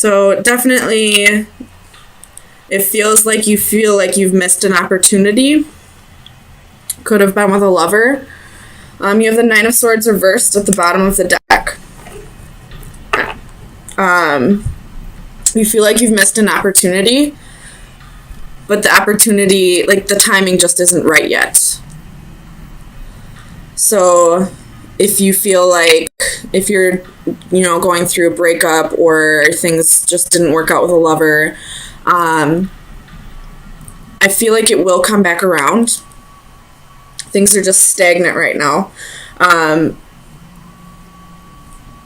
So definitely, it feels like you feel like you've missed an opportunity. Could have been with a lover. You have the Nine of Swords reversed at the bottom of the deck. You feel like you've missed an opportunity, but the opportunity, like the timing just isn't right yet. So if you feel like, if you're, going through a breakup or things just didn't work out with a lover, I feel like it will come back around. Things are just stagnant right now.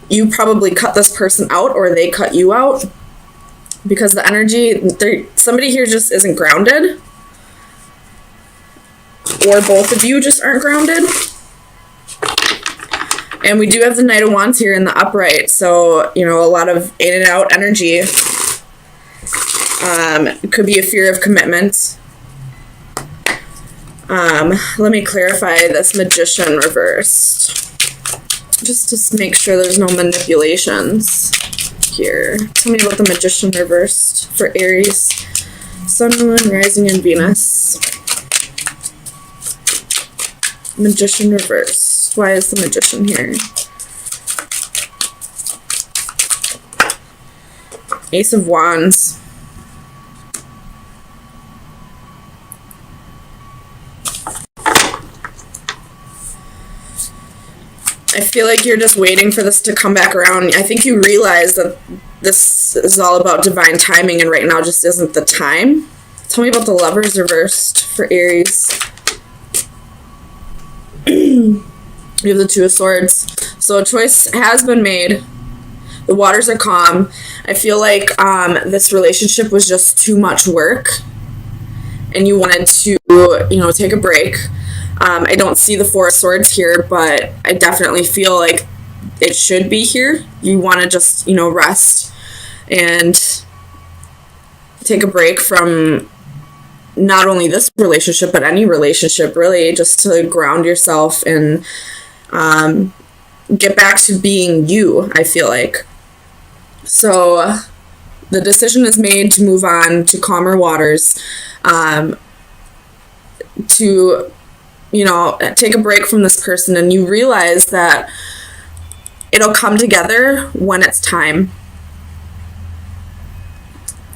You probably cut this person out or they cut you out because the energy, somebody here just isn't grounded, or both of you just aren't grounded. And we do have the Knight of Wands here in the upright, so, a lot of in and out energy. It could be a fear of commitment. Let me clarify this Magician reversed, just to make sure there's no manipulations here. Tell me about the Magician reversed for Aries, Sun, Moon, Rising, and Venus. Magician reversed. Why is the Magician here? Ace of Wands. I feel like you're just waiting for this to come back around. I think you realize that this is all about divine timing, and right now just isn't the time. Tell me about the Lovers reversed for Aries. You have the Two of Swords. So a choice has been made. The waters are calm. I feel like this relationship was just too much work, and you wanted to, take a break. I don't see the Four of Swords here, but I definitely feel like it should be here. You want to just, rest and take a break from not only this relationship, but any relationship, really, just to ground yourself and get back to being you, I feel like. So the decision is made to move on to calmer waters, to take a break from this person, and you realize that it'll come together when it's time.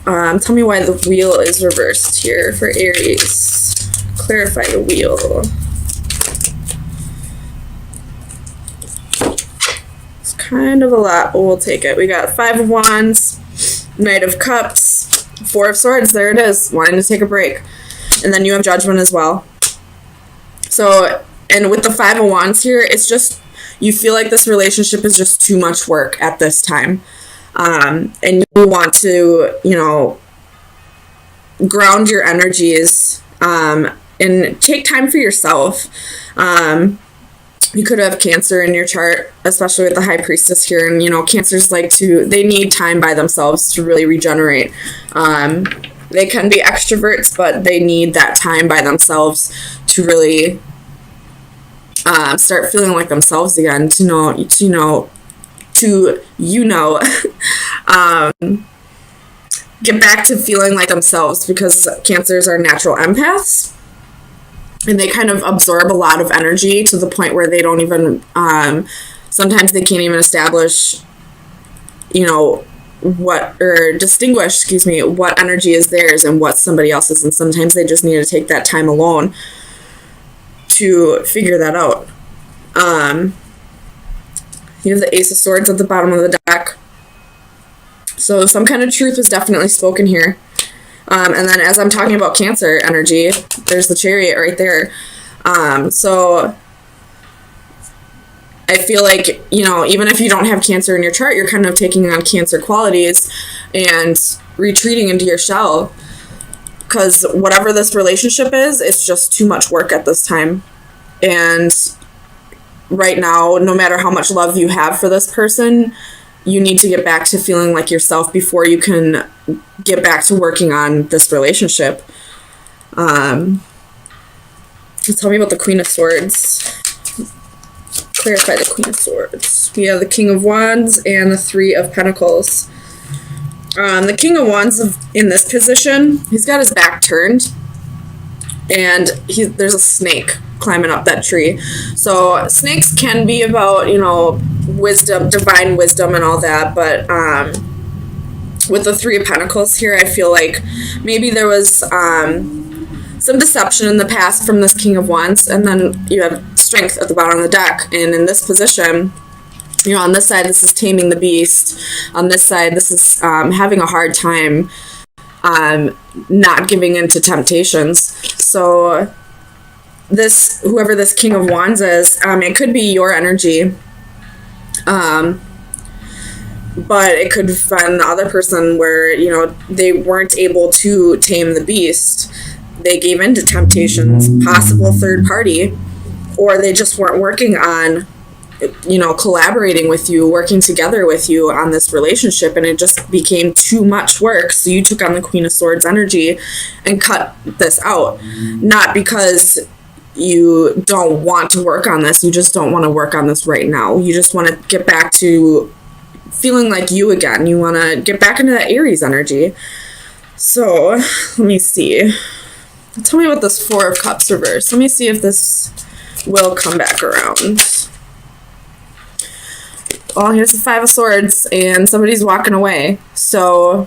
Tell me why the Wheel is reversed here for Aries. Clarify the Wheel. It's kind of a lot, but we'll take it. We got Five of Wands, Knight of Cups, Four of Swords. There it is, wanting to take a break. And then you have Judgment as well. So, and with the Five of Wands here, it's just, you feel like this relationship is just too much work at this time. And you want to, ground your energies, and take time for yourself. You could have Cancer in your chart, especially with the High Priestess here. And, Cancers they need time by themselves to really regenerate. They can be extroverts, but they need that time by themselves to really start feeling like themselves again, get back to feeling like themselves, because Cancers are natural empaths, and they kind of absorb a lot of energy to the point where they don't even, sometimes they can't even establish, distinguish what energy is theirs and what somebody else's, and sometimes they just need to take that time alone to figure that out. You have the Ace of Swords at the bottom of the deck. So some kind of truth is definitely spoken here. And then as I'm talking about Cancer energy, there's the Chariot right there. So I feel like, even if you don't have Cancer in your chart, you're kind of taking on Cancer qualities and retreating into your shell. Because whatever this relationship is, it's just too much work at this time. And right now, no matter how much love you have for this person, you need to get back to feeling like yourself before you can get back to working on this relationship. Tell me about the Queen of Swords. Clarify the Queen of Swords. We have the King of Wands and the Three of Pentacles. The King of Wands in this position, he's got his back turned, and there's a snake climbing up that tree. So snakes can be about, wisdom, divine wisdom and all that, but with the Three of Pentacles here, I feel like maybe there was some deception in the past from this King of Wands, and then you have Strength at the bottom of the deck, and in this position, on this side, this is taming the beast. On this side, this is having a hard time not giving in to temptations. So whoever this King of Wands is, it could be your energy, but it could have been the other person where, they weren't able to tame the beast. They gave in to temptations, possible third party, or they just weren't working on collaborating with you, working together with you on this relationship, and it just became too much work. So you took on the Queen of Swords energy and cut this out. Not because you don't want to work on this, you just don't want to work on this right now. You just want to get back to feeling like you again. You want to get back into that Aries energy. So let me see. Tell me about this Four of Cups reverse. Let me see if this will come back around. Well, here's the Five of Swords, and somebody's walking away. So,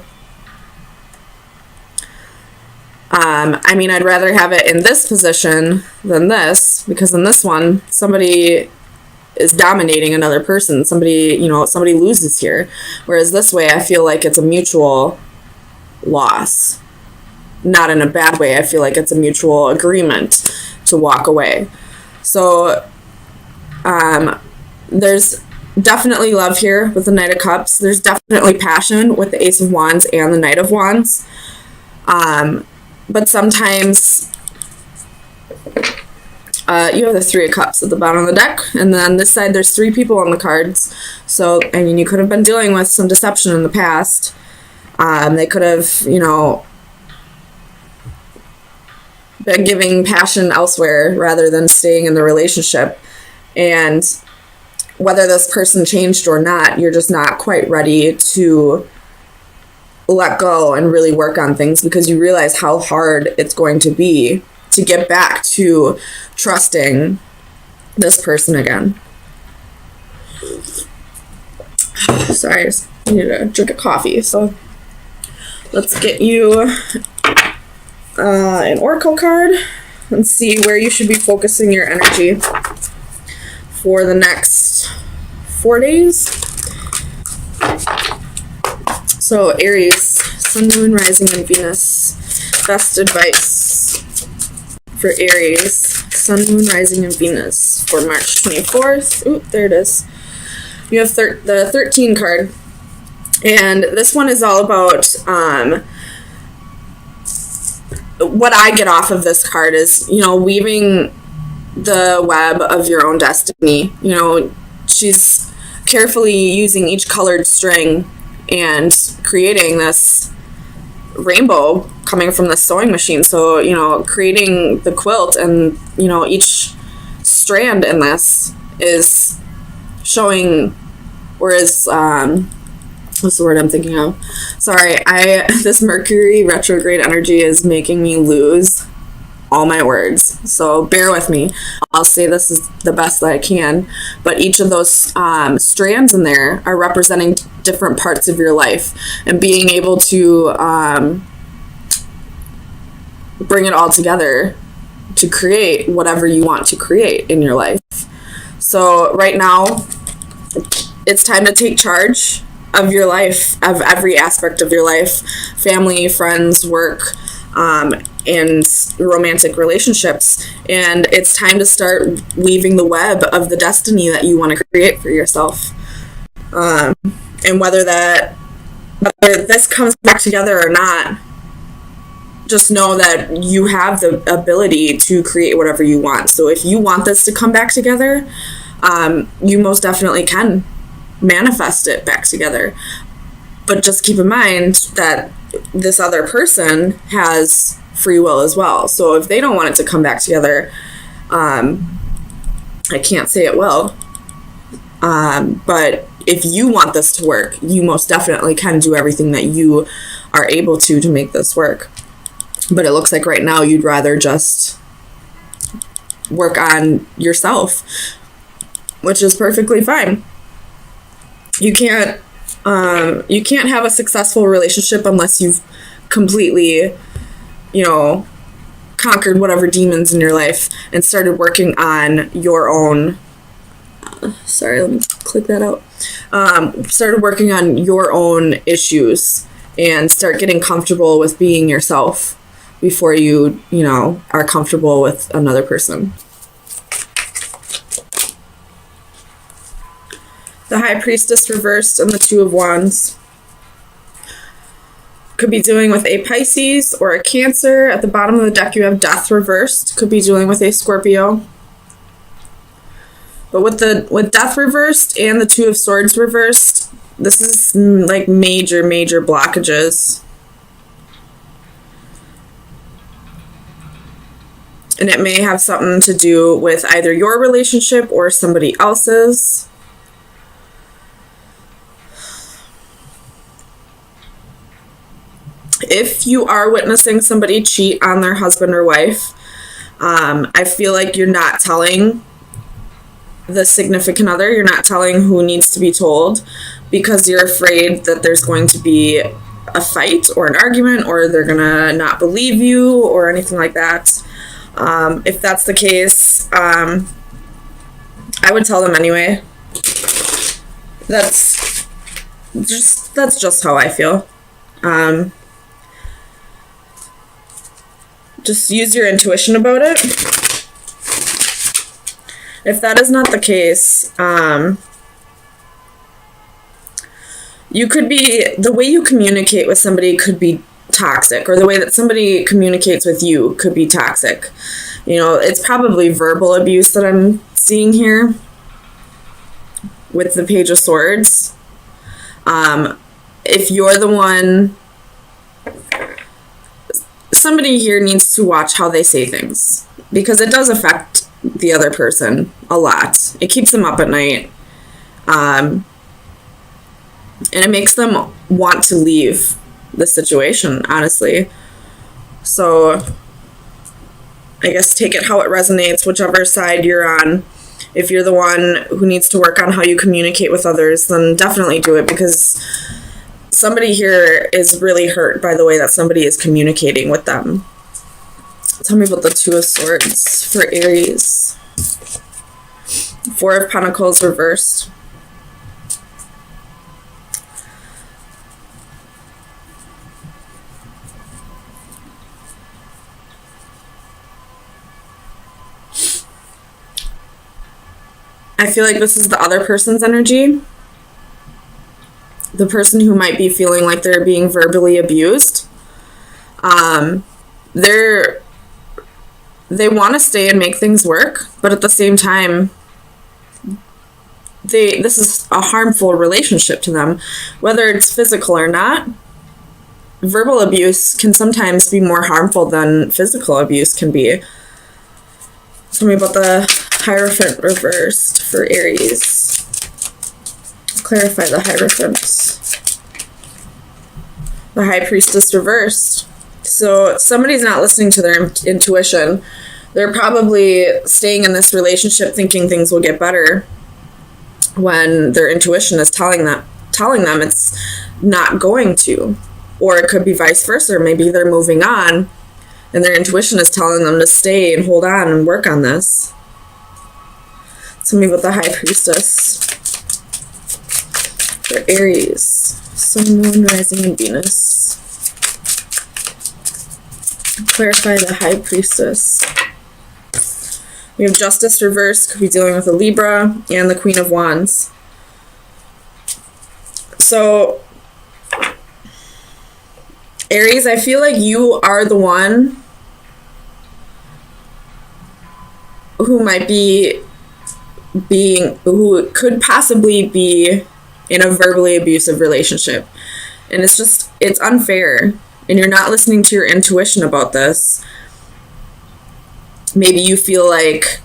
I'd rather have it in this position than this, because in this one, somebody is dominating another person. Somebody loses here. Whereas this way, I feel like it's a mutual loss. Not in a bad way. I feel like it's a mutual agreement to walk away. So, there's definitely love here with the Knight of Cups. There's definitely passion with the Ace of Wands and the Knight of Wands. But sometimes you have the Three of Cups at the bottom of the deck, and then this side there's three people on the cards. So, you could have been dealing with some deception in the past. They could have, been giving passion elsewhere rather than staying in the relationship. And whether this person changed or not, you're just not quite ready to let go and really work on things, because you realize how hard it's going to be to get back to trusting this person again. Sorry, I just need to drink a coffee. So let's get you an oracle card and see where you should be focusing your energy for the next 4 days. So Aries, Sun, Moon, Rising, and Venus. Best advice for Aries, Sun, Moon, Rising, and Venus for March 24th. Ooh, there it is. You have the 13 card. And this one is all about what I get off of this card is, weaving the web of your own destiny. She's carefully using each colored string and creating this rainbow coming from the sewing machine. So, creating the quilt, and, each strand in this is showing, or is, what's the word I'm thinking of? Sorry, this Mercury retrograde energy is making me lose all my words, so bear with me. I'll say this is the best that I can, but each of those strands in there are representing different parts of your life, and being able to bring it all together to create whatever you want to create in your life. So right now, it's time to take charge of your life, of every aspect of your life: family, friends, work, and romantic relationships. And it's time to start weaving the web of the destiny that you want to create for yourself. And whether this comes back together or not, just know that you have the ability to create whatever you want. So if you want this to come back together, you most definitely can manifest it back together. But just keep in mind that this other person has free will as well. So if they don't want it to come back together, I can't say it will. But if you want this to work, you most definitely can do everything that you are able to make this work. But it looks like right now you'd rather just work on yourself, which is perfectly fine. You can't have a successful relationship unless you've completely, conquered whatever demons in your life and started working on your own. Sorry, let me click that out. Started working on your own issues and start getting comfortable with being yourself before you are comfortable with another person. The High Priestess reversed and the Two of Wands. Could be dealing with a Pisces or a Cancer. At the bottom of the deck, you have Death reversed. Could be dealing with a Scorpio. But with Death reversed and the Two of Swords reversed, this is like major, major blockages. And it may have something to do with either your relationship or somebody else's. If you are witnessing somebody cheat on their husband or wife, I feel like you're not telling the significant other. You're not telling who needs to be told because you're afraid that there's going to be a fight or an argument or they're going to not believe you or anything like that. If that's the case, I would tell them anyway. That's just how I feel. Just use your intuition about it. If that is not the case, the way you communicate with somebody could be toxic, or the way that somebody communicates with you could be toxic. It's probably verbal abuse that I'm seeing here with the Page of Swords. If you're the one, somebody here needs to watch how they say things, because it does affect the other person a lot. It keeps them up at night. And it makes them want to leave the situation, honestly. So I guess take it how it resonates, whichever side you're on. If you're the one who needs to work on how you communicate with others, then definitely do it, because somebody here is really hurt by the way that somebody is communicating with them. Tell me about the Two of Swords for Aries. Four of Pentacles reversed. I feel like this is the other person's energy. The person who might be feeling like they're being verbally abused. They want to stay and make things work, but at the same time, this is a harmful relationship to them, whether it's physical or not. Verbal abuse can sometimes be more harmful than physical abuse can be. Tell me about the Hierophant reversed for Aries. Clarify the Hierophant. The High Priestess reversed. So somebody's not listening to their intuition. They're probably staying in this relationship thinking things will get better when their intuition is telling them it's not going to. Or it could be vice versa. Maybe they're moving on and their intuition is telling them to stay and hold on and work on this. Tell me about the High Priestess for Aries. Sun, Moon, Rising, and Venus. Clarify the High Priestess. We have Justice reversed, could be dealing with a Libra, and the Queen of Wands. So, Aries, I feel like you are the one who might be who could possibly be in a verbally abusive relationship. And it's unfair. And you're not listening to your intuition about this. Maybe you feel like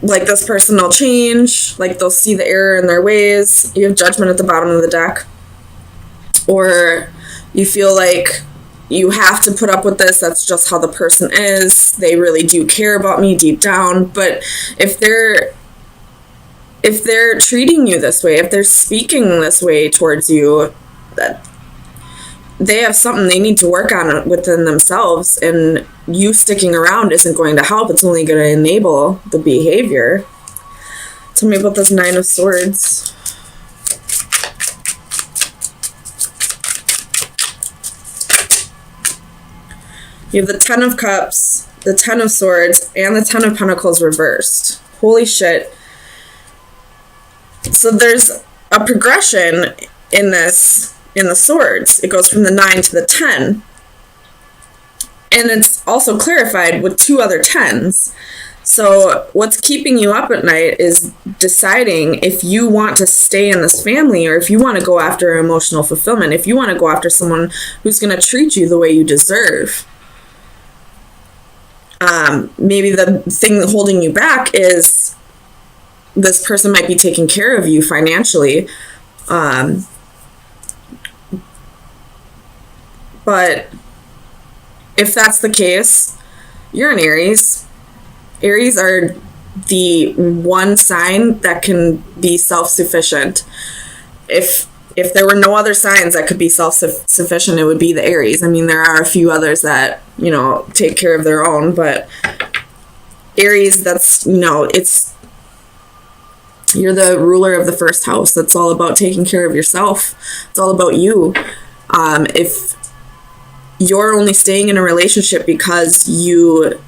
like this person will change, like they'll see the error in their ways. You have Judgment at the bottom of the deck. Or you feel like you have to put up with this, that's just how the person is, they really do care about me deep down. But if they're treating you this way, if they're speaking this way towards you, that they have something they need to work on within themselves, and you sticking around isn't going to help. It's only going to enable the behavior. Tell me about this Nine of Swords. You have the Ten of Cups, the Ten of Swords, and the Ten of Pentacles reversed. Holy shit. So there's a progression in this, in the swords. It goes from the 9 to the 10. And it's also clarified with 2 other 10s. So what's keeping you up at night is deciding if you want to stay in this family, or if you want to go after emotional fulfillment, if you want to go after someone who's going to treat you the way you deserve. Maybe the thing holding you back is this person might be taking care of you financially. But if that's the case, you're an Aries. Aries are the one sign that can be self-sufficient. If there were no other signs that could be self-sufficient, it would be the Aries. I mean, there are a few others that, you know, take care of their own, but Aries, that's, you know, you're the ruler of the first house. That's all about taking care of yourself. It's all about you. If you're only staying in a relationship because you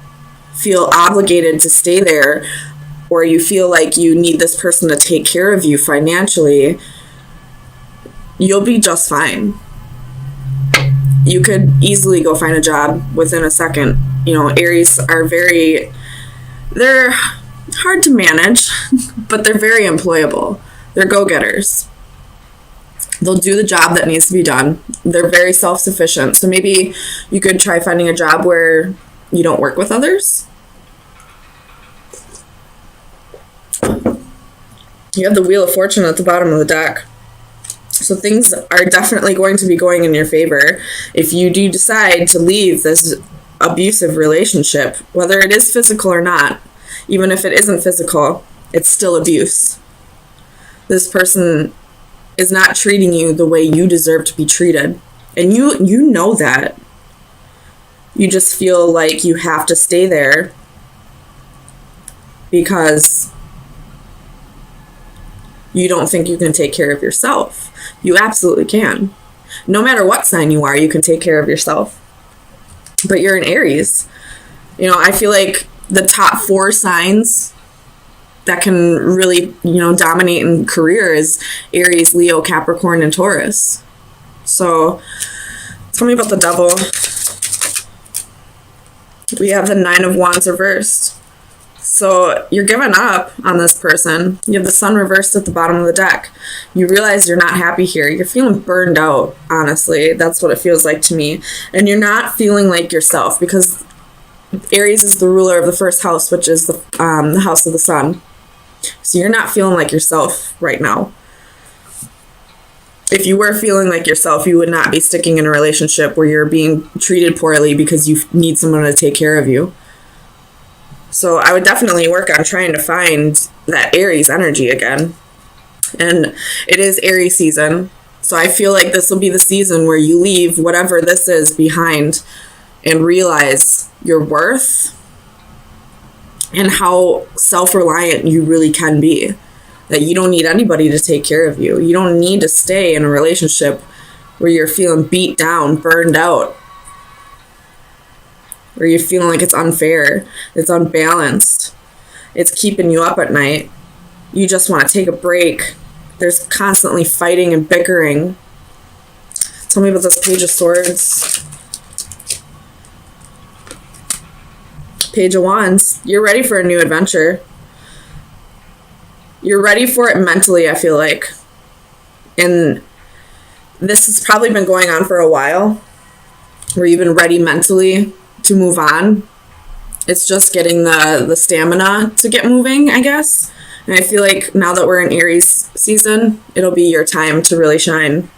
feel obligated to stay there, or you feel like you need this person to take care of you financially, you'll be just fine. You could easily go find a job within a second. You know, Aries are they're hard to manage, but they're very employable. They're go-getters. They'll do the job that needs to be done. They're very self-sufficient. So maybe you could try finding a job where you don't work with others. You have the Wheel of Fortune at the bottom of the deck. So things are definitely going to be going in your favor if you do decide to leave this abusive relationship, whether it is physical or not. Even if it isn't physical, it's still abuse. This person is not treating you the way you deserve to be treated. And you know that. You just feel like you have to stay there because you don't think you can take care of yourself. You absolutely can. No matter what sign you are, you can take care of yourself. But you're an Aries. You know, I feel like the top 4 signs that can really, you know, dominate in career is Aries, Leo, Capricorn, and Taurus. So tell me about the Devil. We have the 9 of Wands reversed. So you're giving up on this person. You have the Sun reversed at the bottom of the deck. You realize you're not happy here. You're feeling burned out, honestly. That's what it feels like to me. And you're not feeling like yourself, because Aries is the ruler of the first house, which is the house of the sun. So you're not feeling like yourself right now. If you were feeling like yourself, you would not be sticking in a relationship where you're being treated poorly because you need someone to take care of you. So I would definitely work on trying to find that Aries energy again. And it is Aries season. So I feel like this will be the season where you leave whatever this is behind and realize your worth and how self-reliant you really can be. That you don't need anybody to take care of you. You don't need to stay in a relationship where you're feeling beat down, burned out, where you're feeling like it's unfair, it's unbalanced, it's keeping you up at night. You just want to take a break. There's constantly fighting and bickering. Tell me about this Page of Swords. Page of Wands. You're ready for a new adventure. You're ready for it mentally, I feel like. And this has probably been going on for a while, where you've been ready mentally to move on. It's just getting the stamina to get moving, I guess. And I feel like now that we're in Aries season, it'll be your time to really shine,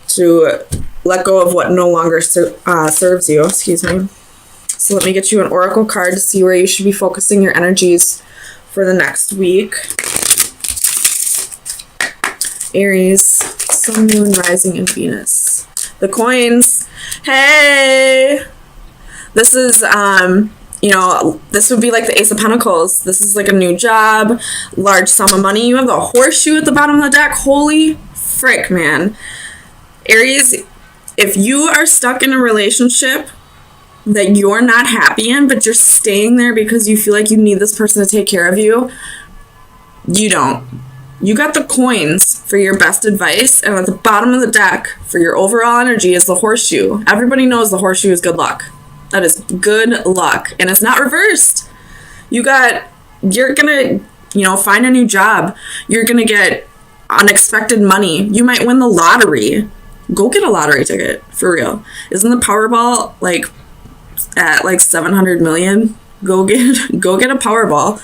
to let go of what no longer serves you. Excuse me. So let me get you an oracle card to see where you should be focusing your energies for the next week. Aries, Sun, Moon, Rising, and Venus. The coins. Hey! This is, this would be like the Ace of Pentacles. This is like a new job, large sum of money. You have the horseshoe at the bottom of the deck. Holy frick, man. Aries, if you are stuck in a relationship that you're not happy in, but you're staying there because you feel like you need this person to take care of you, you don't. You got the coins for your best advice, and at the bottom of the deck for your overall energy is the horseshoe. Everybody knows the horseshoe is good luck. That is good luck, and it's not reversed. You're gonna, find a new job. You're gonna get unexpected money. You might win the lottery. Go get a lottery ticket, for real. Isn't the Powerball at 700 million? Go get a Powerball.